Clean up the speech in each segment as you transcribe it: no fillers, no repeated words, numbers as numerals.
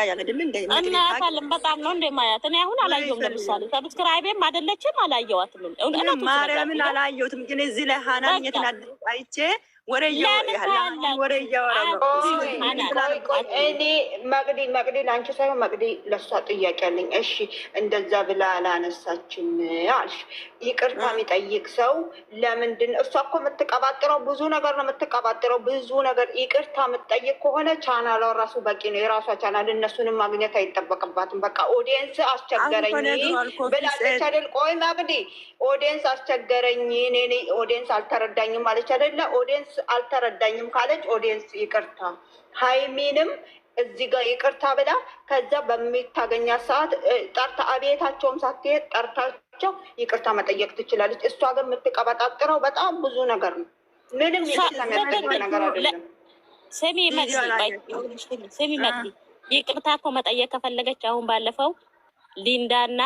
ያለድል እንደ እና ካለም በጣም ነው እንደማያት እኔ አሁን አላየሁም። ለምሳሌ ሰብስክራይቤም አይደለችም አላየዋትም። ማርያምን አላየሁትም። ግን እዚህ ላይ ሀናን እየተናደደች አይቼ ወሬ እያወራ ነው። እኔ መቅዲ ለአንቺ ሳይሆን መቅዲ ለእሷ ጥያቄ አለኝ። እሺ እንደዛ ብላ አላነሳችም አልሽ። ይቅርታ የሚጠይቅ ሰው ለምንድን እሷ እኮ የምትቀባጥረው ብዙ ነገር ነው የምትቀባጥረው ብዙ ነገር። ይቅርታ የምትጠይቅ ከሆነ ቻናሏ ራሱ በቂ ነው። የራሷ ቻናል እነሱንም ማግኘት አይጠበቅባትም። በቃ ኦዲየንስ አስቸገረኝ ብላለች አይደል? ቆይ መቅዲ ኦዲየንስ አስቸገረኝ እኔ ኦዲየንስ አልተረዳኝም ማለች አይደለ? ኦዲየንስ አልተረዳኝም ካለች ኦዲየንስ ይቅርታ ሀይሚንም እዚህ ጋር ይቅርታ ብላ ከዛ በሚታገኛት ሰዓት ጠርታ አቤታቸውም ሳትሄድ ጠርታቸው ይቅርታ መጠየቅ ትችላለች። እሷ ግን የምትቀበጣጥረው በጣም ብዙ ነገር ነው። ምንም ነገር አይደለም። ስሚ መቅዲ ይቅርታ እኮ መጠየቅ ከፈለገች አሁን ባለፈው ሊንዳና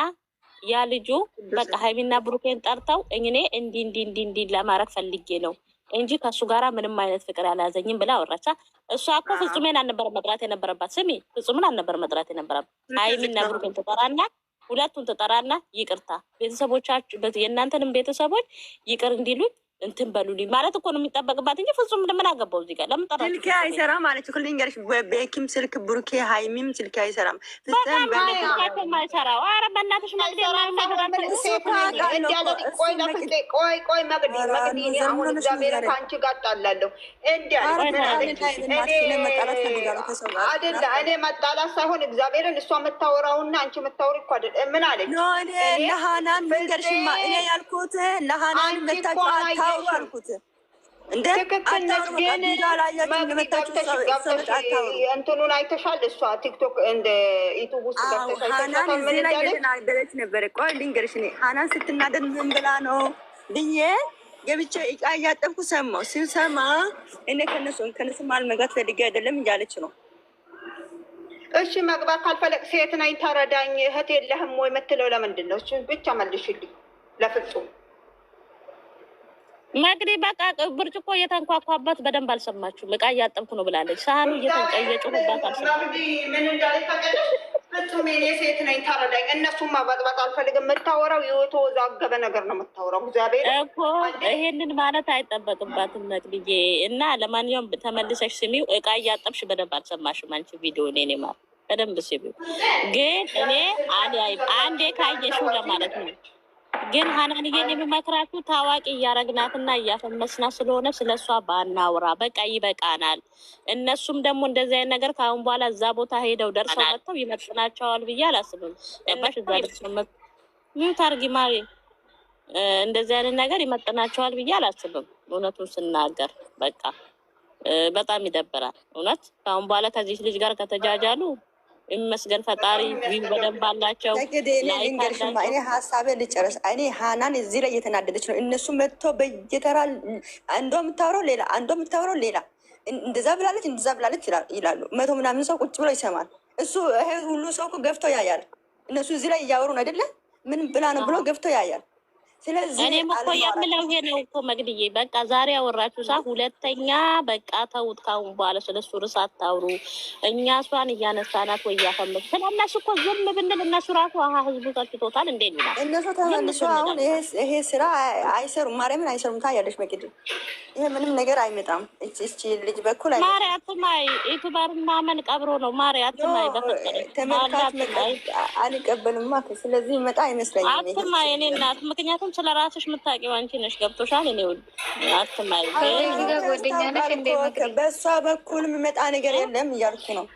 ያ ልጁ በቃ ሀይሚና ብሩኬን ጠርተው እኔ እንዲ ለማድረግ ፈልጌ ነው እንጂ ከእሱ ጋራ ምንም አይነት ፍቅር ያልያዘኝም ብላ አወራቻ። እሷ እኮ ፍጹሜን አልነበረ መጥራት የነበረባት። ስሚ ፍጹምን አልነበረ መጥራት የነበረባት። ሀይሚና ብሩኬን ትጠራና ሁለቱን ትጠራና ይቅርታ ቤተሰቦቻችሁ የእናንተንም ቤተሰቦች ይቅር እንዲሉኝ እንትን በሉልኝ ማለት እኮ ነው የሚጠበቅባት እንጂ ፍጹም ምን አገባው እዚህ ጋር ለምን ጠራችሁ? ስልኬ አይሰራም ማለት እኮ ልንገርሽ፣ ቤኪም ስልክ ብሩኬ ሀይሚም ስልኬ አይሰራም። ማይሰራው ኧረ በእናትሽ መግደል ቆይ መግዲ አሁን እግዚአብሔር ከአንቺ ጋር ጣላለሁ አይደለ? እኔ መጣላት ሳይሆን እግዚአብሔርን እሷ የምታወራውና አንቺ የምታወሪ እኮ ምን አለች? ለሀናን መንገርሽማ እኔ ያልኩት ለሀናን መታችሁ አልኩት እንደ እንትኑን አይተሻል? እሷ ቲክቶክ እንደ ዩቱብ ውስጥ ገብተሻናደረች ነበረ። ቆይ ልንገርሽ፣ እኔ ሀናን ስትናደድ ምን ብላ ነው ብዬ ገብቼ እቃ እያጠብኩ ሰማሁ። ሲሰማ እኔ ከነሱ ማል መግባት ፈልጌ አይደለም እያለች ነው። እሺ መግባት ካልፈለግ ሴት ነኝ ተረዳኝ እህት የለህም ወይ የምትለው ለምንድን ነው? እሱ ብቻ መልሽልኝ ለፍጹም መግዲ በቃ ብርጭቆ እየተንኳኳበት በደንብ አልሰማችሁም። እቃ እያጠብኩ ነው ብላለች። ሳህኑ እየተንቀየጩባት አልሰማችሁም። ምን እንዳለች ፍጹም እኔ ሴት ነኝ ተረዳኝ። እነሱም ማበጥበጥ አልፈልግም። የምታወራው የተወዛገበ ነገር ነው የምታወራው። እግዚአብሔር እኮ ይሄንን ማለት አይጠበቅባትም መግዲዬ። እና ለማንኛውም ተመልሰሽ ስሚው። እቃ እያጠብሽ በደንብ አልሰማሽም አንቺ ቪዲዮ እኔ ማለት በደንብ ስሚው። ግን እኔ አንዴ ካየሽው ለማለት ነው። ግን ሀናንዬን የሚመክራችሁ ታዋቂ እያረግናትና እያፈመስናት ስለሆነ ስለሷ ባናውራ በቃ ይበቃናል። እነሱም ደግሞ እንደዚህ አይነት ነገር ከአሁን በኋላ እዛ ቦታ ሄደው ደርሰው መጥተው ይመጥናቸዋል ብዬ አላስብም። ባሽ እዛ ደርሰው ምን ታርጊ ማሪ እንደዚህ አይነት ነገር ይመጥናቸዋል ብዬ አላስብም። እውነቱን ስናገር በቃ በጣም ይደብራል። እውነት ከአሁን በኋላ ከዚህ ልጅ ጋር ከተጃጃሉ ይመስገን ፈጣሪ በደንብ አላቸው። እኔ ሀሳቤን ልጨርስ። እኔ ሀናን እዚህ ላይ እየተናደደች ነው። እነሱ መጥቶ በየተራ አንዷ የምታወራው ሌላ አንዷ የምታወራው ሌላ እንደዛ ብላለች ይላሉ። መቶ ምናምን ሰው ቁጭ ብሎ ይሰማል። እሱ ይሄ ሁሉ ሰው እኮ ገፍቶ ያያል። እነሱ እዚህ ላይ እያወሩን አይደለ ምን ብላ ነው ብሎ ገፍቶ ያያል። ስለዚህ እኔም እኮ የምለው ይሄ ነው እኮ መግድዬ፣ በቃ ዛሬ ያወራችሁ ሰዓት ሁለተኛ በቃ ተውት። ካሁን በኋላ ስለሱ ርዕስ አታውሩ። እኛ እሷን እያነሳናት ወይ እያፈመሱ ስለእነሱ እኮ ዝም ብንል እነሱ ራሱ ህዝቡ ሰልችቶታል። እንዴ ይላል እነሱ ተመልሶ አሁን ይሄ ስራ አይሰሩም። ማርያምን አይሰሩም። ታያለሽ መግድ፣ ይሄ ምንም ነገር አይመጣም። እቺ ልጅ በኩል ማሪ አትማይ ዩቱበርና ማመን ቀብሮ ነው። ማሪ አትማይ በፈቀደ ተመልካች አልቀበልማ። ስለዚህ መጣ አይመስለኝም። አትማይ እኔ እናት ምክንያቱም ስለ ራስሽ የምታውቂው አንቺ ነሽ። ገብቶሻል? እኔ ውድ አትማይ በእሷ በኩል የሚመጣ ነገር የለም እያልኩ ነው።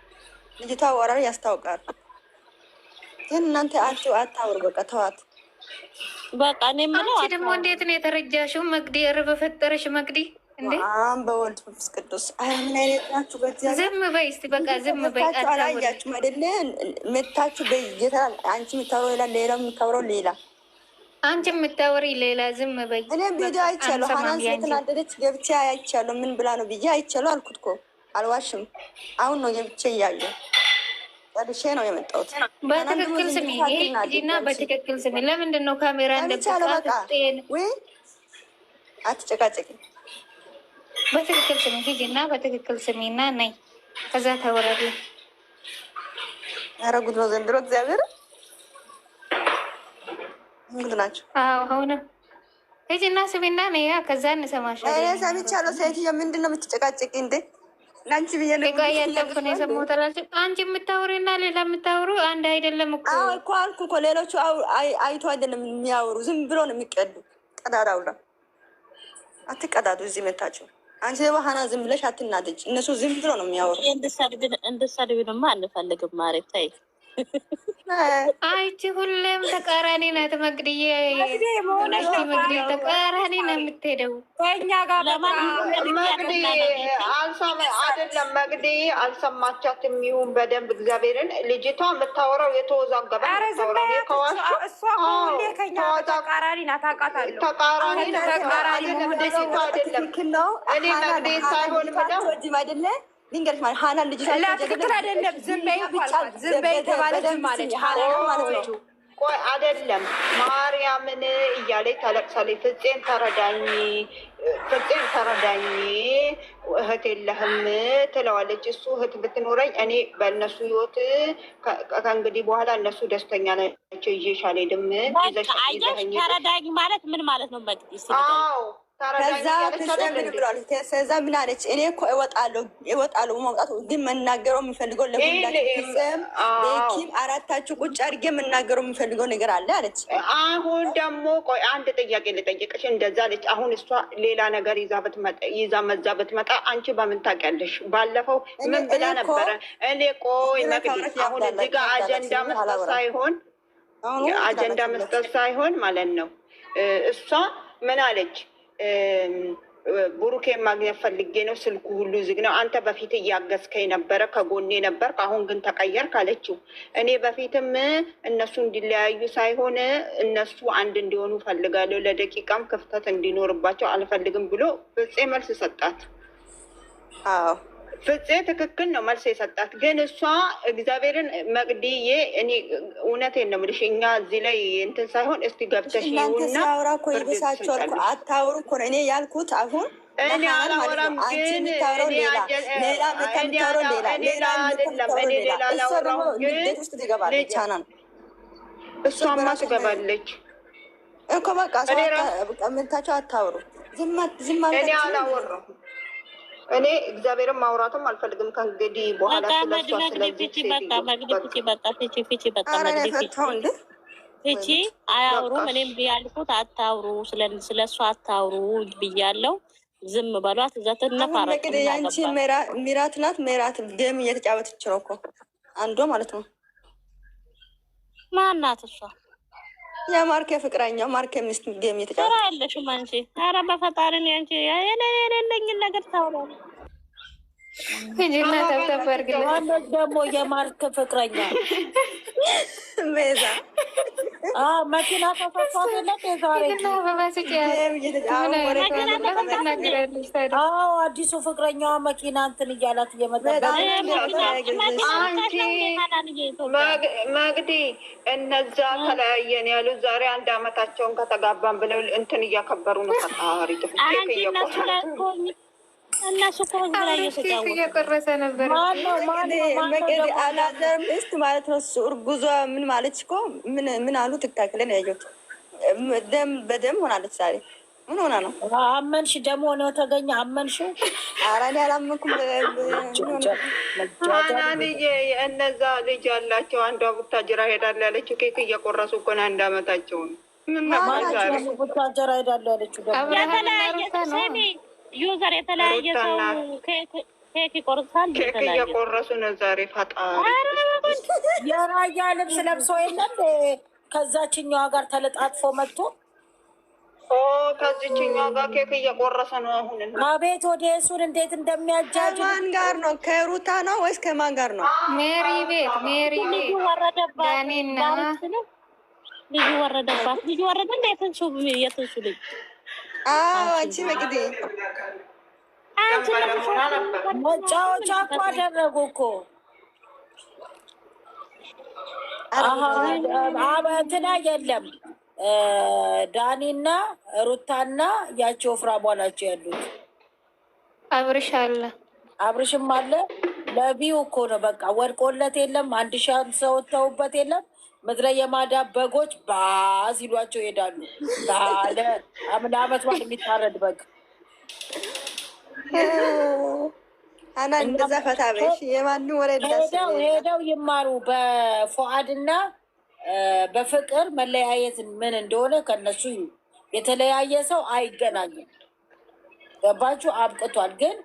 ልጅቷ ወራሪ ያስታውቃል። ግን እናንተ አታውሩ። በቃ ተዋት። በቃ እኔ የምለው አንቺ ደግሞ እንዴት ነው የተረጃሽው? መግዲ ኧረ በፈጠረሽ መግዲ እንዴ! በወልድ መንፈስ ቅዱስ ምን አይነት ናችሁ? በእግዚአብሔር ዝም በይ እስቲ በቃ ዝም በይ። አላያችሁም አይደለ? መታችሁ በየተራ አንቺ የምታወራው ሌላ፣ ሌላው የምታወራው ሌላ አንቺ የምታወሪ ሌላ። ዝም በይ። እኔም ቪዲዮ አይቻለሁ። ሀናን ስለተናደደች ገብቼ አይቻለሁ። ምን ብላ ነው ብዬ አይቻለሁ አልኩት እኮ አልዋሽም። አሁን ነው ገብቼ እያየሁ ጨርሼ ነው የመጣሁት። በትክክል ስሚ እና በትክክል ስሚ። ለምንድን ነው ካሜራ እንደብቃት ወይ አትጨቃጨቂ። በትክክል ስሚ ሂጂ እና በትክክል ስሚ እና ነይ ከዛ ተወራሪ ኧረ ጉድ ነው ዘንድሮ። እግዚአብሔር ጉድ ናቸው። ሆነ ሂጂና ስሚና ነያ ከዛ እንሰማሻለን። እኔ ሰምቻለሁ። ሴትዮ ምንድን ነው የምትጨቃጨቂ እንዴ? ለአንቺ ብዬ ነው ያለብኩ ነው የሰማሁት አላልሽ? አንቺ የምታወሪና ሌላ የምታወሩ አንድ አይደለም እኮ። እኮ አልኩ እኮ ሌሎቹ አይቶ አይደለም የሚያወሩ፣ ዝም ብሎ ነው የሚቀዱ። ቀዳዳውላ አትቀዳዱ። እዚህ መታችሁ አንቺ በሃና ዝም ብለሽ አትናደጅ። እነሱ ዝም ብሎ ነው የሚያወሩ። እንድትሰድቢንማ አንፈልግም። ማሬ ተይ። አይቺ ሁሌም ተቃራኒ ናት። መግድዬ መግድ ተቃራኒ ነው የምትሄደው ከእኛ ጋር። አይደለም መግዲ አልሰማቻትም። ይሁን በደንብ እግዚአብሔርን ልጅቷ የምታወራው የተወዛገበ ተቃራኒ ናት። አውቃታለሁ። ተቃራኒ አይደለም። እኔ መግዲ ሳይሆን አይደለ ልንገርሽ ማለት ሀናን ልጅ ትክክል አይደለም። ዝም በይ ተባለች ማለት ሀናን ማለት ነው። ቆይ አይደለም ማርያምን እያለች ታለቅሳለች። ፍፄን ተረዳኝ እህት የለህም ትለዋለች። እሱ እህት ብትኖረኝ እኔ በእነሱ ህይወት ከእንግዲህ በኋላ እነሱ ደስተኛ ናቸው። ይዤሽ አልሄድም። ተረዳኝ ማለት ምን ማለት ነው? ከዛ ከዛ ምን አለች? እኔ እኮ እወጣለሁ መውጣቱ ግን መናገረው የሚፈልገው ለሁላችሁም ቤኪም አራታችሁ ቁጭ አድርጌ መናገረው የሚፈልገው ነገር አለ አለች። አሁን ደግሞ ቆይ አንድ ጥያቄ ልጠይቅሽ። እንደዛ አለች። አሁን እሷ ሌላ ነገር ይዛ መዛ ብትመጣ አንቺ በምን ታውቂያለሽ? ባለፈው ምን ብላ ነበረ? እኔ ቆይ መቅዲ አሁን እዚህ ጋር አጀንዳ መስጠት ሳይሆን ማለት ነው እሷ ምን አለች? ቡሩኬን ማግኘት ፈልጌ ነው፣ ስልኩ ሁሉ ዝግ ነው። አንተ በፊት እያገዝከኝ ነበረ፣ ከጎኔ ነበር፣ አሁን ግን ተቀየርክ አለችው። እኔ በፊትም እነሱ እንዲለያዩ ሳይሆን እነሱ አንድ እንዲሆኑ ፈልጋለሁ፣ ለደቂቃም ክፍተት እንዲኖርባቸው አልፈልግም ብሎ ፍፄ መልስ ሰጣት። ፍፄ ትክክል ነው መልስ የሰጣት። ግን እሷ እግዚአብሔርን መቅዲዬ እኔ እውነቴን ነው የምልሽ፣ እኛ እዚህ ላይ እንትን ሳይሆን እስቲ ገብተሽ ይሁንና ሳውራ እኮ ይብሳቸዋል እኮ አታውሩ እኮ ነው እኔ ያልኩት። አሁን እኔ አላወራም፣ ግን ሌላ አላወራም። ግን እሷማ ትገባለች እኮ በቃ ምታቸው አታውሩ። ዝም እኔ አላወራም። እኔ እግዚአብሔርን ማውራትም አልፈልግም ከእንግዲህ በኋላ ፊቺ አያውሩም። እኔም ብያልኩት አታውሩ፣ ስለሱ አታውሩ ብያለው። ዝም በሏት። አንቺ ሚራት ናት። ሚራት ጌም እየተጫወተች ነው እኮ አንዷ ማለት ነው። ማናት እሷ? የማርኬ ፍቅረኛው ማርኬ ሚስት ጌም እየተጫወተ ያለሽም አንቺ። ኧረ በፈጣሪን አንቺ የሌለኝን ነገር ታውራ ሂጂና ተብተበር ግን ደግሞ የማርኬ ፍቅረኛ ቤዛ መኪና ተፈቷለት የዛሬ አዲሱ ፍቅረኛዋ መኪና እንትን እያላት እየመጣ መግዲ እነዛ ተለያየን ያሉ ዛሬ 1 ዓመታቸውን ከተጋባን ብለው እንትን እያከበሩ ነው። ፈጣሪ እነሱ እኮ እየቆረሰ ነበር አላዘር ሚስት ማለት ነው። እርጉዟ ምን ማለች እኮ ምን አሉ ትክታክለን ያየሁት ደም በደም ሆናለች። ዛሬ ምን ሆና ነው? አመንሽ? ደም ሆነው ተገኘ። አመንሽ? ኧረ እኔ አላመንኩም። ሀናንዬ እነዛ ልጅ ያላቸው አንዷ ቡታጅራ ሄዳለ ያለችው ኬክ እየቆረሱ እኮ ነው። 1 ዓመታቸው ነው። ቡታጅራ ሄዳለ ያለችው ዩዘር የተለያየ ሰው ኬክ ይቆርሳል። ኬክ እየቆረሱ ነው ዛሬ። ፈጣሪ የራያ ልብስ ለብሶ የለም ከዛችኛዋ ጋር ተለጣጥፎ መጥቶ ከዚችኛዋ ጋር ኬክ እየቆረሰ ነው አሁን። አቤት ወደ እሱን እንዴት እንደሚያጃጅ። ከማን ጋር ነው? ከሩታ ነው ወይስ ከማን ጋር ነው? ሜሪ ቤት ልጁ ወረደባት። ልጁ ወረደባት። ልጁ ወረደ እንደ የትንሱ ልጅ አንቺ መቅዲ መጫወቻ እኮ አደረጉ እኮ እንትና የለም። ዳኒና ሩታና ያቸው ወፍራሟ ናቸው ያሉት። አብርሽ አለ፣ አብርሽም አለ። ለቪው እኮ ነው በቃ ወድቆለት የለም 1000 ሰው ተውበት የለም ምድረ የማዳብ በጎች ባዝ ይሏቸው ይሄዳሉ። ታለ አመት ማለት የሚታረድ በግ አና እንደዛ ፈታ በሽ የማን ወሬ ሄደው ይማሩ በፉአድና በፍቅር መለያየት ምን እንደሆነ ከነሱ የተለያየ ሰው አይገናኝም። ገባችሁ? አብቅቷል። ግን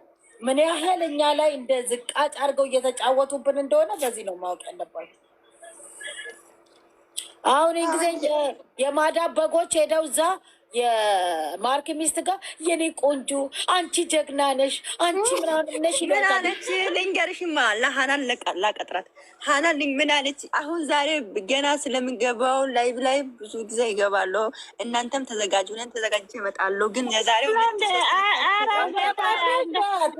ምን ያህል እኛ ላይ እንደ ዝቃጭ አድርገው እየተጫወቱብን እንደሆነ በዚህ ነው ማወቅ ያለባችሁ። አሁን ጊዜ የማዳብ በጎች ሄደው እዛ የማርክ ሚስት ጋር የኔ ቆንጆ አንቺ ጀግና ነሽ አንቺ ምናምን ነሽ ምን አለች? ልንገርሽማ ለሀናን ላቀጥራት ሀናን ምን አለች? አሁን ዛሬ ገና ስለምንገባው ላይቭ ላይ ብዙ ጊዜ ይገባለሁ። እናንተም ተዘጋጁ፣ እኔም ተዘጋጅቼ እመጣለሁ። ግን የዛሬው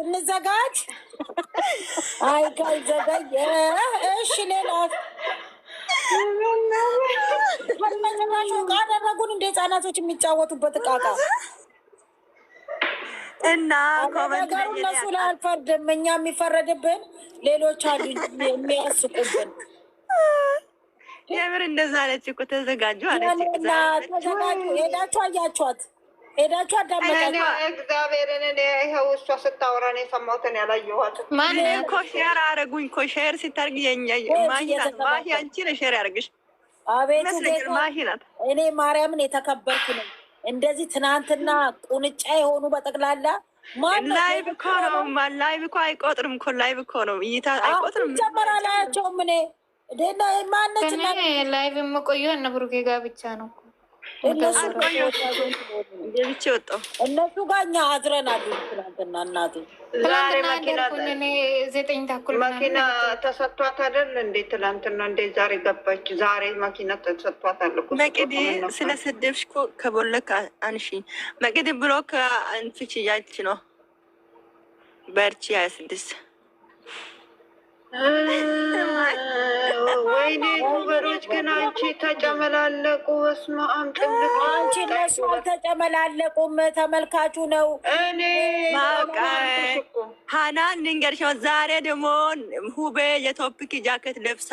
እንዘጋጅ። አይ ካልዘጋጅ እሺ ሌላት ካደረጉን እንደ ህጻናቶች የሚጫወቱበት እቃቃ እና ነገሩ እነሱ ላይ አልፈርድም። እኛ የሚፈረድብን ሌሎች አሉ የሚያስቁብን። የምር እንደዛ አለች እኮ ተዘጋጁ አለች። ተዘጋጁ ሄዳችሁ አያችኋት ሄዳችሁ አዳመጣችሁ። እግዚአብሔርን እኔ ይኸው እሷ ስታወራ ነው የሰማሁትን ያላየኋት። ማን እኮ ሼር አደረጉኝ እኮ ሼር ሲታርግ ማሂ አንቺ ነሽ ሼር ያደርግሽ። አቤቱ እኔ ማርያምን የተከበርኩ ነው። እንደዚህ ትናንትና ቁንጫ የሆኑ በጠቅላላ ላይቭ እኮ ነው። ላይቭ እኮ አይቆጥርም እኮ ላይቭ እኮ ነው። እይታ አይቆጥርም። ጨመራላያቸውም እኔ ማነች ላይቭ የምቆየው እነ ብሩኬ ጋር ብቻ ነው። እነሱ ገብቼ ወጣሁ። እነሱ ጋር እኛ አድረናል። ትናንትና እናቴ ዛሬ መኪና 9 መኪና ተሰጥቷት አይደል እንዴ? ትናንትና እንዴ ዛሬ ገባች። ዛሬ መኪና ተሰጥቷታል እኮ መቅዲ። ስለሰደብሽ እኮ ከቦለክ አንሺ መቅዲ ብሎክ አንቺ ያች ነው በርቺ 26 ወይኔ ጉበሮች ግን አንቺ ተጨመላለቁ። በስመ አብ ጥልቅ አንቺ እነሱ አልተጨመላለቁም። ተመልካቹ ነው። እኔ ሀናን ልንገርሽ፣ ዛሬ ደግሞ ሁቤ የቶፒክ ጃኬት ለብሳ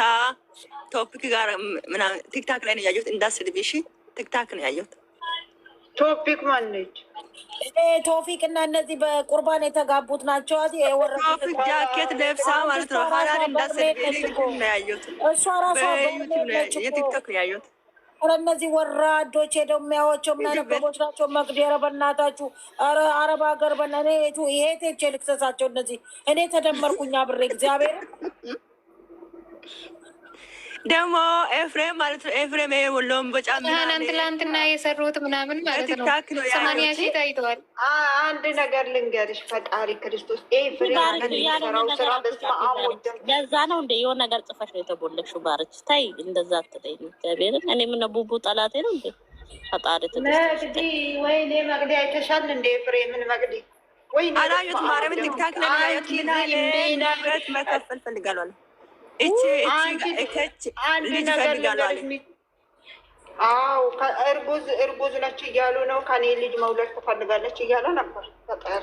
ቶፒክ ጋር ምናምን ቲክታክ ላይ ነው ያየሁት። እንዳስልብሽ ቲክታክ ነው ያየሁት። ቶፒክ ማነች? ቶፊቅ እና እነዚህ በቁርባን የተጋቡት ናቸው። ቶፒክ ጃኬት ለብሳ ማለት ነው። ሀናን እንዳስልብሽ ነው ያየሁት። እሷ ራሷ የቲክቶክ ነው ያየሁት። እነዚህ ወራዶች ሄደው የሚያዋቸው ምናነበቦች ናቸው። መግደረ በእናታችሁ አረብ ሀገር በእኔ ይሄ ቴቼ ልክሰሳቸው። እነዚህ እኔ ተደመርኩኛ ብሬ እግዚአብሔር ደግሞ ኤፍሬም ማለት ነው። ኤፍሬም የወሎም በጫም ትላንትና የሰሩት ምናምን ማለት ነው። 80 ሺህ ታይተዋል። አንድ ነገር ልንገርሽ፣ ፈጣሪ ክርስቶስ ኤፍሬም የሚሰራው ስራ በስመ አብ ወልድ ለዛ ነው እንደ የሆነ ነገር ጽፈሽ ነው የተቦለክሽው። ባርች ታይ እንደዛ አትለኝ እግዚአብሔርን። እኔ ምን ቡቡ ጠላቴ ነው እንዴ? ፈጣሪ መግዲ ወይኔ መግዲ አይተሻል እንደ ኤፍሬምን መግዲ ወይኔ አላዩት ማርያምን ቲክታክ ላይ አላዩት። ይናለት መከፈል ፈልጋለሁ አንድ ነገር አዎ እርጉዝ ነች እያሉ ነው። ከኔ ልጅ መውለድ ትፈልጋለች እያለ ነበር። ፈጣሪ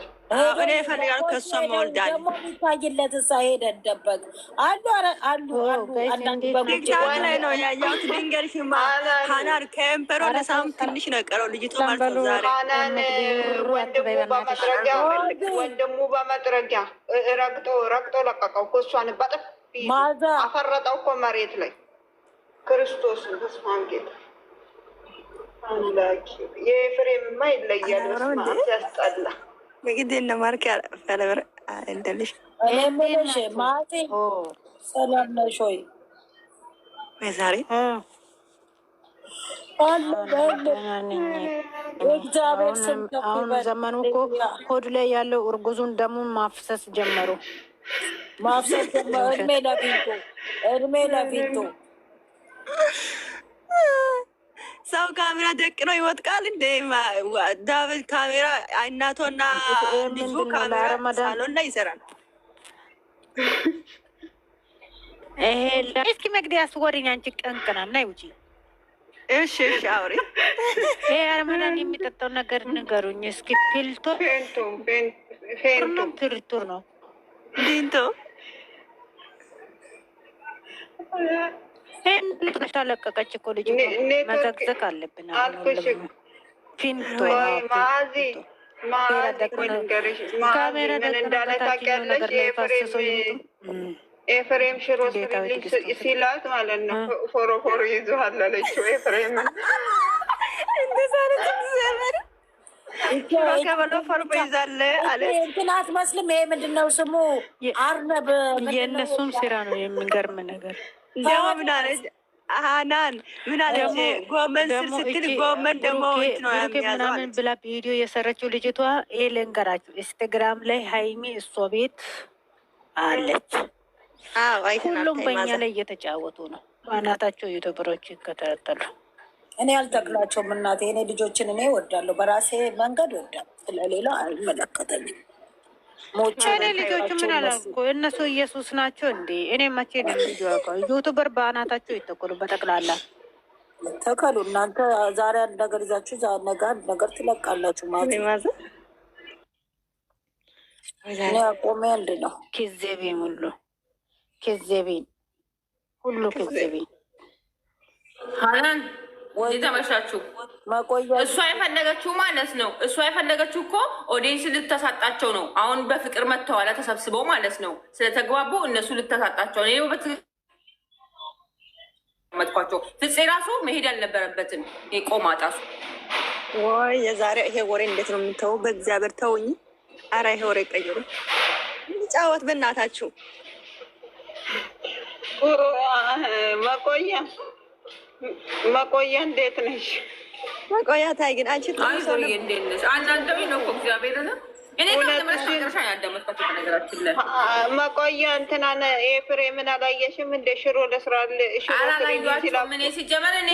እኔ እፈልጋለሁ ከእሷ መወልዳለሁ። ደግሞ የሚታይለት እዛ ሄደን ደበቅ አሉ ቲክታክ ላይ ነው ያየሁት። ልንገርሽማ ሀናን ከኤምፐሮ ለሳም ትንሽ ነው የቀረው ልጅቷ ማለት ነው። ዛሬ ሀናን ወንድሙ በመጥረጊያ ረግጦ ለቀቀው እኮ እሷን በጥፍ አፈረጠው እኮ መሬት ላይ ክርስቶስ ተስማን ጌታ አምላኪ የኤፍሬምማ ይለያል። በስመ አብ ያስጠላ። በግድ እነ ማርክ ያለበር እንደልሽ እምልሽ ማቴ ሰላም ነሽ ወይ? ዛሬ እግዚአብሔር ስም አሁን ዘመኑ እኮ ሆድ ላይ ያለው እርጉዙን ደሙን ማፍሰስ ጀመሩ። ማፍሰስ ጀመሩ። እድሜ ለፊቱ ሰው ካሜራ ደቅኖ ይወጥቃል እንደ ዳዊት ካሜራ እናቶና ልጁ ካሜራ ሳሎን ላይ ይሰራል። እስኪ መግደያ አስወሪኝ አንቺ ቀንቅናም ናይ ውጪ። እሺ አውሪ። ይሄ አረመዳን የሚጠጣው ነገር ንገሩኝ እስኪ። ፊልቶ ፊልቱር ነው ዲንቶ ተለቀቀች እኮ ልጅ መዘግዘግ አለብን አልኩሽ። ፊንቶ ማዚ ምን እንዳለ ታውቂያለሽ? ኤፍሬም ሽሮ ሲላት ማለት ነው ፎሮፎሮ ይዞሃል አለችው። ኤፍሬም እንትን አትመስልም። ይሄ ምንድን ነው ስሙ? አርነብ የእነሱም ስራ ነው። የሚገርም ነገር ደግሞ ምን አለች ሀናን? ምን አለች? ጎመን ስር ስትል ጎመን ደግሞ ምናምን ብላ ቪዲዮ የሰረችው ልጅቷ። ይሄ ልንገራችሁ፣ ኢንስታግራም ላይ ሀይሚ እሷ ቤት አለች። ሁሉም በእኛ ላይ እየተጫወቱ ነው። በአናታቸው ዩቱበሮች ይከታተሉ። እኔ አልተክላቸውም እናቴ። እኔ ልጆችን እኔ እወዳለሁ፣ በራሴ መንገድ እወዳለሁ። ስለሌላ አይመለከተኝም። እኔ ልጆቹ ምን አላልኩ፣ እነሱ ኢየሱስ ናቸው እንዴ? እኔ መቼ ነው ዩቱበር በአናታቸው ይተከሉ። በጠቅላላ ተከሉ እናንተ። ዛሬ አንድ ነገር ይዛችሁ ነገ አንድ ነገር ትለቃላችሁ ማለት ነው። እኔ አቆሜ አንድ ነው። ኬዜቤን ሁሉ ኬዜቤን ሁሉ ኬዜቤን ሀናን ተመሻችሁ መቆያ እሷ የፈለገችው ማለት ነው። እሷ የፈለገችው እኮ ኦዲየንስ ልታሳጣቸው ነው። አሁን በፍቅር መጥተዋላ ተሰብስበው ማለት ነው። ስለተግባቡ እነሱ ልታሳጣቸው ነው። መጥኳቸው ፍፄ ራሱ መሄድ አልነበረበትም። ቆማጣሱ ወይ የዛሬ ይሄ ወሬ እንዴት ነው የምተው? በእግዚአብሔር ተውኝ። አረ ይሄ ወሬ ቀይሩ፣ ጫወት በእናታችሁ። መቆያ እንዴት ነሽ? መቆያ ታይ ግን አንቺ እንዴት ነሽ? አንዳንደሚ ነው እኮ እግዚአብሔር ነ እኔ መጨረሻ ያዳመጥኳቸው ነገራችን ላይ መቆያ እንትናን ኤፍሬምን አላየሽም? እንደ ሽሮ ለስራል አላላዩቸውም። እኔ ሲጀመር እኔ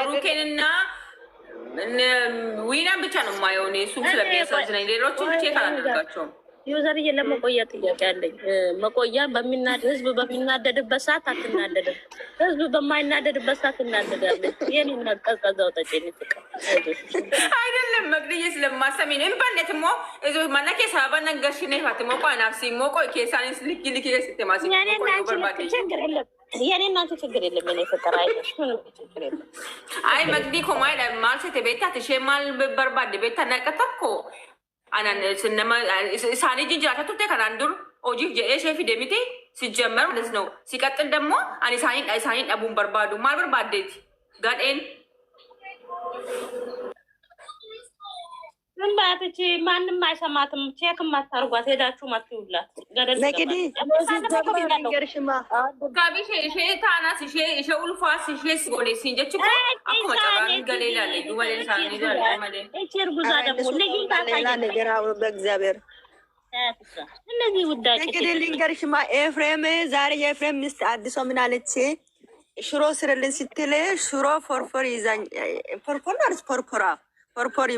ብሩኬንና ዊናን ብቻ ነው የማየው። እኔ እሱም ስለሚያሳዝነኝ ሌሎችን ቼክ አላደርጋቸውም። ዩዘርዬ ለመቆያ ጥያቄ አለኝ። መቆያ ህዝብ በሚናደድበት ሰዓት አትናደድም። ህዝብ በማይናደድበት ሰዓት እናደዳለች። ይህን ቀዝቀዛው ጠጭ ፍቅር አይደለም መግድዬ ስለማሰሚ ነው ባነት ሞ እዚ ማናኬ ሳባ ነገርሽ ነ ፋት ሞቆ ናፍሲ ሞቆ ኬሳኔስ ልክ ልክ ስትማሲ ችግር የለም። የኔ እናንተ ችግር የለም። የኔ ፍቅር አይሽ ምንም ችግር የለም። አይ መግዲ ኮማይ ማልሴት ቤታ ትሼማል በርባድ ቤታ ነቀተኮ አናን ስነማ ሳኔ ጅንጅራታ ቱቴ ከናንዱር ኦጂ ሼፊ ደሚቴ ሲጀመር ማለት ነው። ሲቀጥል ደግሞ አኔ ሳኔ ጠቡን በርባዱ ማል በርባዴት ጋዴን ምን ባትቺ ማንም አይሰማትም። ቼክ ማታርጓት ሄዳችሁ ማትውላት ነግዲ ገርሽማ ጋቢ ሼ ታናስ ሼ ኡልፋስ ሼ ሲጎሌ ሲንጀች አኩ መጫባን ገሌላ ለዩ ወሌ ሳኔ ዳለ ማለ እቺር ጉዛ ደግሞ ለጊን ሌላ ነገር አሁን በእግዚአብሔር እነዚህ ውዳቂ እንግዲህ ልንገርሽማ ኤፍሬም ዛሬ የኤፍሬም ሚስት አዲሷ ምን አለች? ሽሮ ስርልን ስትል ሽሮ ፎርፎር ይዛኝ ፎርፎር ማለት ፎርፎር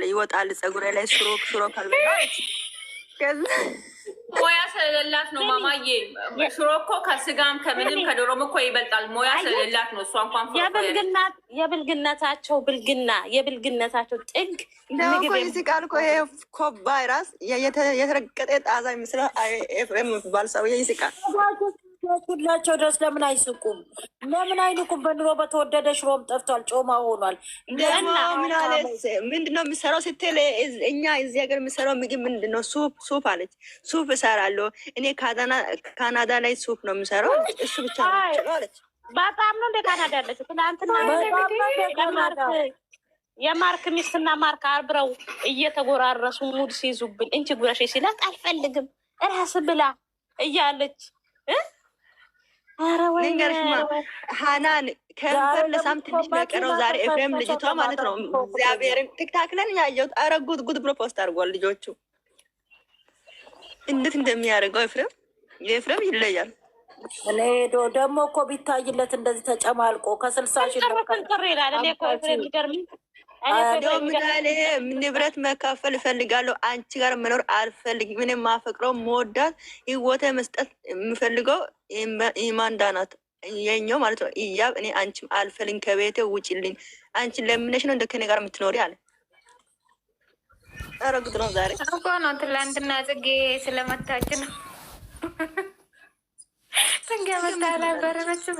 ይወጣል ፀጉሬ ላይ ሽሮ ካልበላች ሞያ ስለሌላት ነው ማማዬ። ሽሮ እኮ ከስጋም ከምንም ከዶሮም እኮ ይበልጣል። ሞያ ስለሌላት ነው። እሷ እንኳን የብልግነታቸው ጥግ ደግሞ ይስቃል እኮ ይሄ ኮባይ ራስ የተረገጠ ጣዛ የሚመስለው ኤፍሬም የሚባል ሰውዬ ይስቃል። ሁላቸው ድረስ ለምን አይስቁም? ለምን አይንቁም? በኑሮ በተወደደ ሽሮም ጠፍቷል፣ ጮማ ሆኗል። ምንድነው የሚሰራው ስትል እኛ እዚህ ሀገር የሚሰራው ምግብ ምንድነው? ሱፕ አለች። ሱፕ እሰራለሁ እኔ ካናዳ ላይ ሱፕ ነው የሚሰራው። እሱ ብቻ ነው አለች። በጣም ነው እንደ ካናዳ ያለችው። ትናንትና የማርክ ሚስትና ማርክ አብረው እየተጎራረሱ ሙድ ሲይዙብን እንቺ ጉረሽ ሲላት አልፈልግም እራስ ብላ እያለች ልንገርሽማ ሀናን ከንፈር ለሳም ትንሽ በቀረው ዛሬ ኤፍሬም ልጅቷ ማለት ነው። እግዚአብሔርን ቲክታክ ለን ያየሁት። ኧረ ጉድ ብሎ ፖስት አድርጓል። ልጆቹ እንዴት እንደሚያደርገው ኤፍሬም ይለያል። እኔ ደግሞ እኮ ቢታይለት እንደዚህ ተጨማልቆ ከ60 ሺህ ቅር ይላል። እኔ እኮ ኤፍሬም ይገርምኝ ምናሌ ንብረት መካፈል እፈልጋለሁ። አንቺ ጋር መኖር አልፈልግም። ምን የማፈቅረው መወዳት ህይወቴ መስጠት የምፈልገው ኢማንዳ ናት የኛው ማለት ነው። እያብ እኔ አንቺም አልፈልግም፣ ከቤቴ ውጭልኝ። አንቺን ለምነሽ ነው እንደ ከኔ ጋር የምትኖሪ አለ። ኧረ ጉድ ነው ዛሬ እኮ ነው። ትላንትና ጽጌ ስለመታች ነው ትንገመታ አላበረረችም